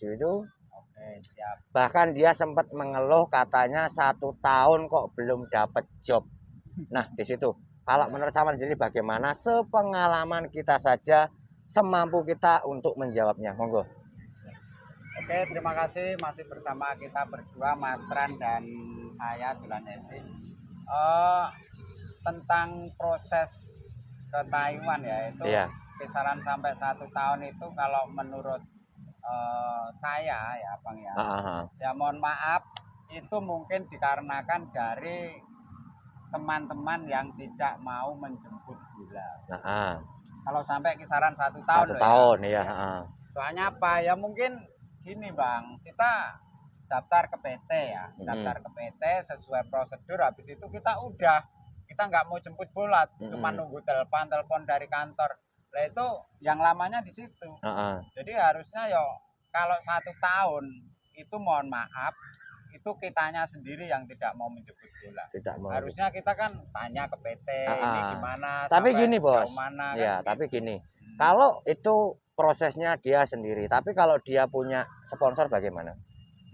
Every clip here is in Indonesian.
itu. Oke, siap. Bahkan dia sempat mengeluh katanya 1 tahun kok belum dapat job. Nah, di situ kalau menurut Saman sendiri bagaimana, sepengalaman kita saja, semampu kita untuk menjawabnya. Monggo. Oke, terima kasih masih bersama kita berdua, Mas Tran dan saya Dulan Edi. Tentang proses ke Taiwan ya, itu Iya. kisaran sampai 1 tahun itu kalau menurut saya ya Bang ya. Ya mohon maaf, itu mungkin dikarenakan dari teman-teman yang tidak mau menjemput bola. Kalau sampai kisaran 1 tahun 1 tahun ya. Soalnya apa ya, mungkin gini Bang, kita daftar ke PT ya, daftar ke PT sesuai prosedur, habis itu kita nggak mau jemput bola, cuma nunggu telepon dari kantor. Nah itu yang lamanya di situ. Jadi harusnya yo kalau 1 tahun itu mohon maaf, itu kitanya sendiri yang tidak mau menjemput bola. Tidak mau. Harusnya kita kan tanya ke PT ini gimana, tapi sampai gini bos, mana, ya kan tapi gini, kalau itu prosesnya dia sendiri, tapi kalau dia punya sponsor bagaimana?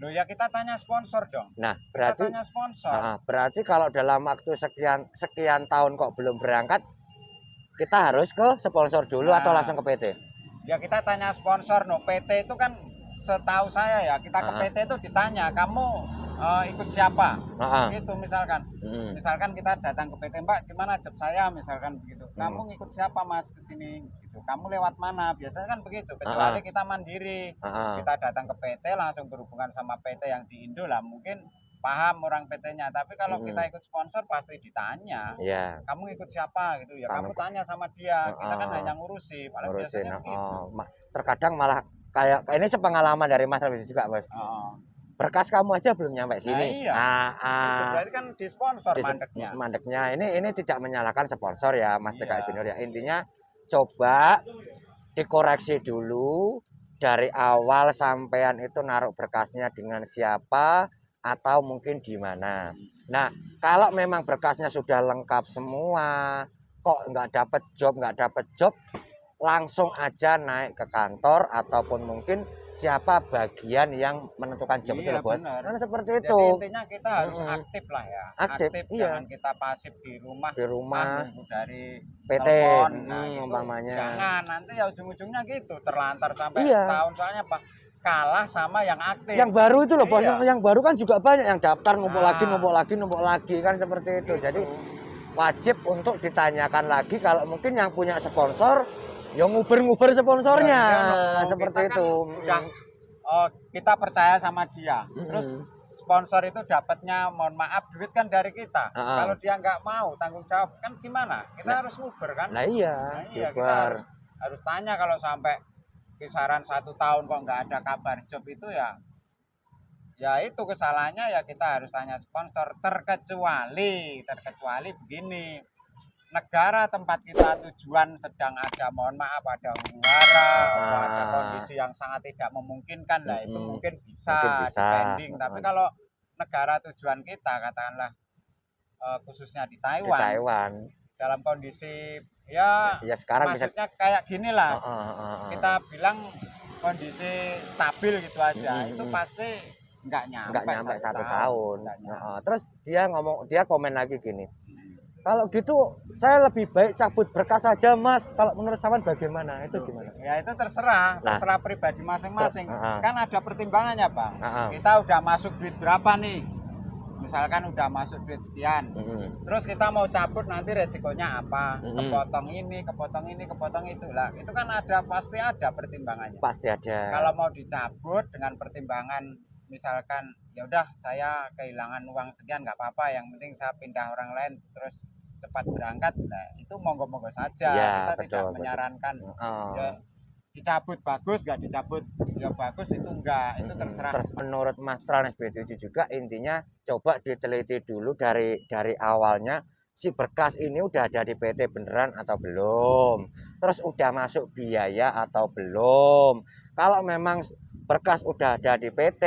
Loh ya kita tanya sponsor dong. Nah berarti kita tanya sponsor. Berarti kalau dalam waktu sekian tahun kok belum berangkat, kita harus ke sponsor dulu atau langsung ke PT? Ya kita tanya sponsor, no PT itu kan setahu saya ya, kita ke PT itu ditanya kamu ikut siapa, gitu misalkan. Misalkan kita datang ke PT, Mbak gimana job saya, misalkan begitu. Kamu ngikut siapa Mas ke sini? Gitu. Kamu lewat mana? Biasanya kan begitu. Kecuali kita mandiri, kita datang ke PT langsung berhubungan sama PT yang di Indo lah, mungkin paham orang PT-nya. Tapi kalau kita ikut sponsor pasti ditanya, kamu ikut siapa gitu ya. Kamu tanya sama dia. Kita kan hanya ngurusi. Paling biasanya gitu. Terkadang malah kayak ini sepengalaman dari Mas Rabi juga bos. Berkas kamu aja belum nyampe sini. Berarti kan di sponsor mandeknya. Ini tidak menyalahkan sponsor ya Mas TK Senior ya. Intinya coba dikoreksi dulu dari awal, sampean itu naruh berkasnya dengan siapa atau mungkin di mana. Nah, kalau memang berkasnya sudah lengkap semua, kok nggak dapat job, langsung aja naik ke kantor ataupun mungkin siapa bagian yang menentukan job itu loh bos. Kan seperti itu. Jadi intinya kita harus aktif lah ya. Aktif iya. Jangan kita pasif di rumah. Nunggu dari PT telepon, umpamanya. Jangan, nanti ya ujung-ujungnya gitu terlantar sampai setahun. Soalnya apa? Kalah sama yang aktif. Yang baru itu loh bos. Yang baru kan juga banyak yang daftar numpuk lagi kan seperti itu. Jadi wajib untuk ditanyakan lagi kalau mungkin yang punya sponsor, ya nguber sponsornya seperti itu. Kan kita percaya sama dia. Terus sponsor itu dapatnya mohon maaf duit kan dari kita. Kalau dia nggak mau tanggung jawab kan gimana? Kita harus nguber kan? Kita harus tanya. Kalau sampai kisaran 1 tahun kok nggak ada kabar job itu ya itu kesalahannya ya kita harus tanya sponsor. Terkecuali begini, negara tempat kita tujuan sedang ada mohon maaf ada huru-hara, ada kondisi yang sangat tidak memungkinkan lah, itu mungkin bisa dipending. Tapi kalau negara tujuan kita katakanlah khususnya di Taiwan, dalam kondisi ya sekarang maksudnya kayak gini lah, kita bilang kondisi stabil gitu aja, itu pasti nggak nyampe 1 tahun. Terus dia komen lagi gini, kalau gitu saya lebih baik cabut berkas saja Mas. Kalau menurut Saman bagaimana? Itu gimana? Ya itu terserah pribadi masing-masing. Kan ada pertimbangannya Bang. Kita udah masuk duit berapa nih? Misalkan udah masuk duit sekian. Terus kita mau cabut nanti resikonya apa? Kepotong ini, kepotong itu lah. Itu kan pasti ada pertimbangannya. Pasti ada. Kalau mau dicabut dengan pertimbangan misalkan ya udah saya kehilangan uang sekian nggak apa-apa, yang penting saya pindah orang lain terus cepat berangkat, nah itu monggo-monggo saja. Kita tidak menyarankan ya dicabut bagus, nggak dicabut ya bagus, itu enggak, itu terserah. Terus menurut Mas Trans B7 juga intinya coba diteliti dulu dari awalnya, si berkas ini udah ada di PT beneran atau belum, terus udah masuk biaya atau belum. Kalau memang berkas udah ada di PT,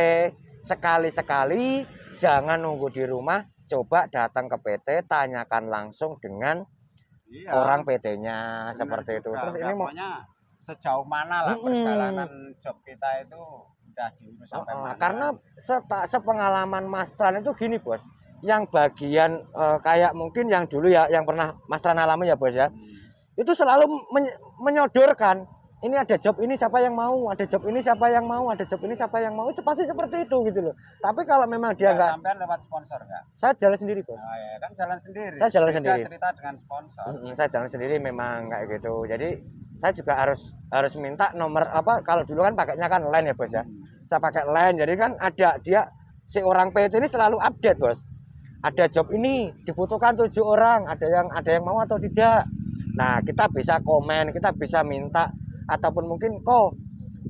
sekali-sekali jangan nunggu di rumah, coba datang ke PT, tanyakan langsung dengan orang PT-nya seperti itu. Terus ini pokoknya sejauh mana lah perjalanan job kita itu udah diurus sampai mana. Karena sepengalaman Mas Tran itu gini bos, yang bagian kayak mungkin yang dulu ya, yang pernah Mas Tran alami ya bos ya, itu selalu menyodorkan, ini ada job ini siapa yang mau, ada job ini siapa yang mau, ada job ini siapa yang mau, itu pasti seperti itu gitu loh. Tapi kalau memang dia nggak, sampean lewat sponsor nggak? Saya jalan sendiri bos. Oh ya kan jalan sendiri. Saya jalan sendiri. Cerita dengan sponsor. Saya jalan sendiri memang kayak gitu. Jadi saya juga harus minta nomor apa, kalau dulu kan pakainya kan line ya bos ya. Saya pakai line, jadi kan ada dia si orang PT ini selalu update bos. Ada job ini dibutuhkan 7 orang, ada yang mau atau tidak. Nah kita bisa komen, kita bisa minta, ataupun mungkin kok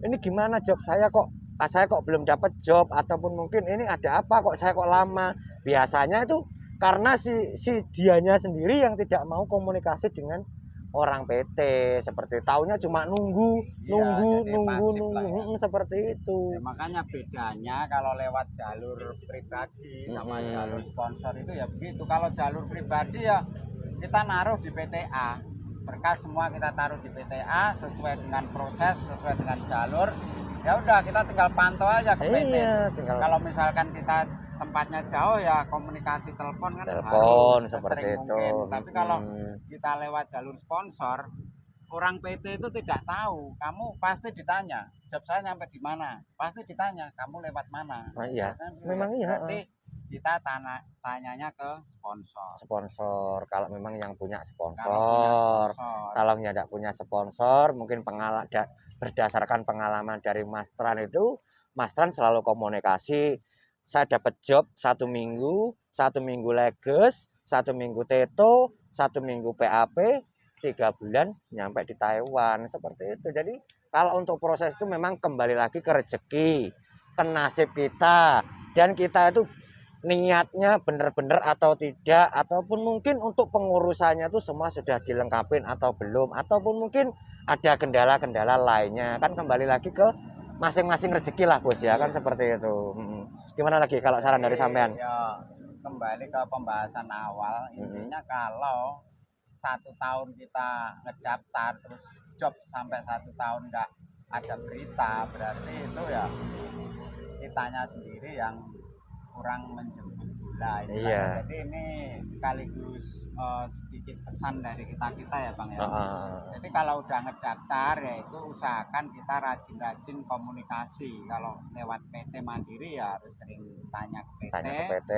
ini gimana job saya kok belum dapat job, ataupun mungkin ini ada apa kok saya kok lama. Biasanya itu karena si dianya sendiri yang tidak mau komunikasi dengan orang PT, seperti taunya cuma nunggu seperti itu. Ya, makanya bedanya kalau lewat jalur pribadi sama jalur sponsor itu ya begitu. Kalau jalur pribadi ya kita naruh di PTA, berkas semua kita taruh di PTA sesuai dengan proses, sesuai dengan jalur. Ya udah kita tinggal pantau aja ke PT. Kalau misalkan kita tempatnya jauh ya komunikasi telepon kan harus seperti itu. Mungkin. Tapi kalau kita lewat jalur sponsor, orang PT itu tidak tahu. Kamu pasti ditanya, job saya nyampe di mana? Pasti ditanya, kamu lewat mana? Iya. Kan, memang iya. Berarti kita tanyanya ke sponsor. Kalau memang yang punya sponsor. Kalau tidak punya sponsor, mungkin berdasarkan pengalaman dari Mas Tran itu, Mas Tran selalu komunikasi. Saya dapat job 1 minggu leges, 1 minggu teto, 1 minggu PAP, 3 bulan nyampe di Taiwan, seperti itu. Jadi kalau untuk proses itu memang kembali lagi ke rezeki, ke nasib kita, dan kita itu niatnya benar-benar atau tidak, ataupun mungkin untuk pengurusannya itu semua sudah dilengkapin atau belum, ataupun mungkin ada kendala-kendala lainnya, kan kembali lagi ke masing-masing rezeki lah bos ya, kan seperti itu. Gimana lagi kalau saran dari sampean? Ya, kembali ke pembahasan awal, intinya kalau 1 tahun kita ngedaftar terus job sampai 1 tahun enggak ada berita, berarti itu ya kitanya sendiri yang kurang menjemput bola. Iya. Jadi ini sekaligus sedikit pesan dari kita ya Bang ya. Jadi kalau udah ngedaftar ya itu usahakan kita rajin-rajin komunikasi. Kalau lewat PT Mandiri ya harus sering tanya ke PT.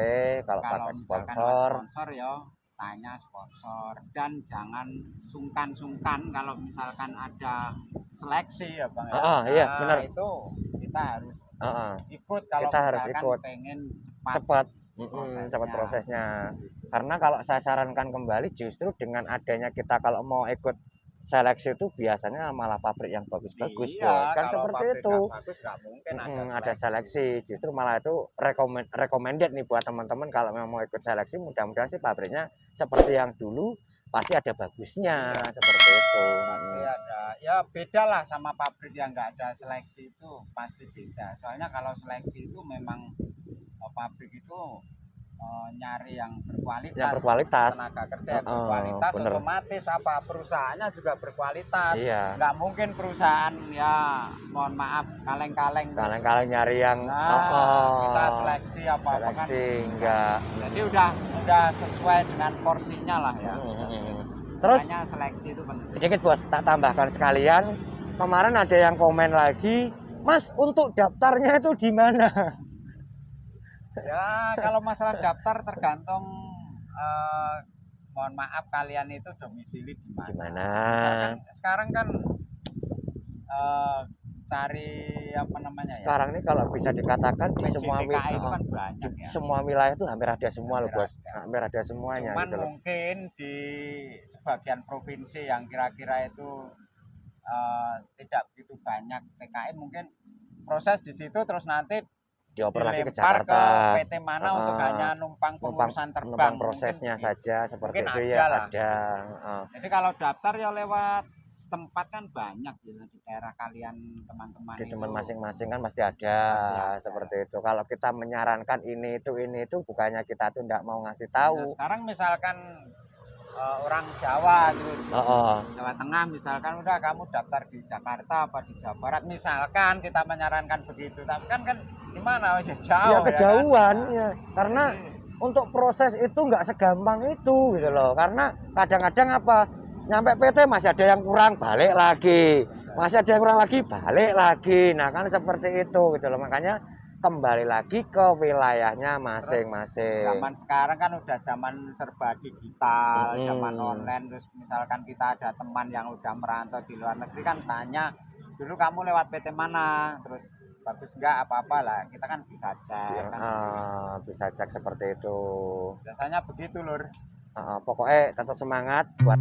Kalau pakai sponsor ya tanya sponsor, dan jangan sungkan-sungkan kalau misalkan ada seleksi ya Bang ya. Iya, benar. Itu kita harus ikut kalau kita harus ikut. Pengen cepat prosesnya. Karena kalau saya sarankan kembali, justru dengan adanya kita kalau mau ikut seleksi itu biasanya malah pabrik yang bagus-bagus bos, kan seperti itu. Bagus, gak mungkin ada seleksi, justru malah itu recommended nih buat teman-teman kalau memang mau ikut seleksi. Mudah-mudahan sih pabriknya seperti yang dulu, pasti ada bagusnya, seperti itu. Pasti ada, ya beda lah sama pabrik yang nggak ada seleksi, itu pasti beda. Soalnya kalau seleksi itu memang pabrik itu nyari yang berkualitas, tenaga kerja yang berkualitas, otomatis apa perusahaannya juga berkualitas. Nggak mungkin perusahaan ya mohon maaf kaleng-kaleng nyari yang kita seleksi apa kan enggak. Jadi udah sesuai dengan porsinya lah ya. Terus seleksi itu penting. Sedikit bos, tak tambahkan sekalian, kemarin ada yang komen lagi, Mas untuk daftarnya itu di mana? Ya kalau masalah daftar tergantung mohon maaf kalian itu domisili di mana. Sekarang kan cari apa namanya sekarang ini kalau bisa dikatakan di semua wilayah itu kan banyak ya. Semua wilayah itu hampir ada semua loh bos, hampir ada semuanya. Cuman gitu mungkin di sebagian provinsi yang kira-kira itu tidak begitu banyak TKI, mungkin proses di situ terus nanti dioper lagi ke Jakarta, ke PT mana untuk hanya numpang pengurusan terbang, numpang prosesnya saja seperti itu ya ada. Jadi kalau daftar ya lewat setempat kan banyak ya, di daerah kalian teman-teman di tempat masing-masing kan pasti ada, seperti itu. Kalau kita menyarankan ini itu bukannya kita tuh enggak mau ngasih tahu. Sekarang misalkan orang Jawa terus Jawa Tengah misalkan udah kamu daftar di Jakarta apa di Jawa Barat misalkan kita menyarankan begitu, tapi kan gimana ya jauh ya kejauhan ya, karena untuk proses itu nggak segampang itu gitu loh, karena kadang-kadang apa nyampe PT masih ada yang kurang, balik lagi, masih ada yang kurang lagi, balik lagi. Nah kan seperti itu gitu loh, makanya kembali lagi ke wilayahnya masing-masing. Zaman sekarang kan udah zaman serba digital, zaman online. Terus misalkan kita ada teman yang udah merantau di luar negeri kan tanya, dulu kamu lewat PT mana? Terus bagus nggak apa-apa lah, kita kan bisa cek. Ya, kan. Bisa cek seperti itu. Biasanya begitu lur. Pokoknya tetap semangat buat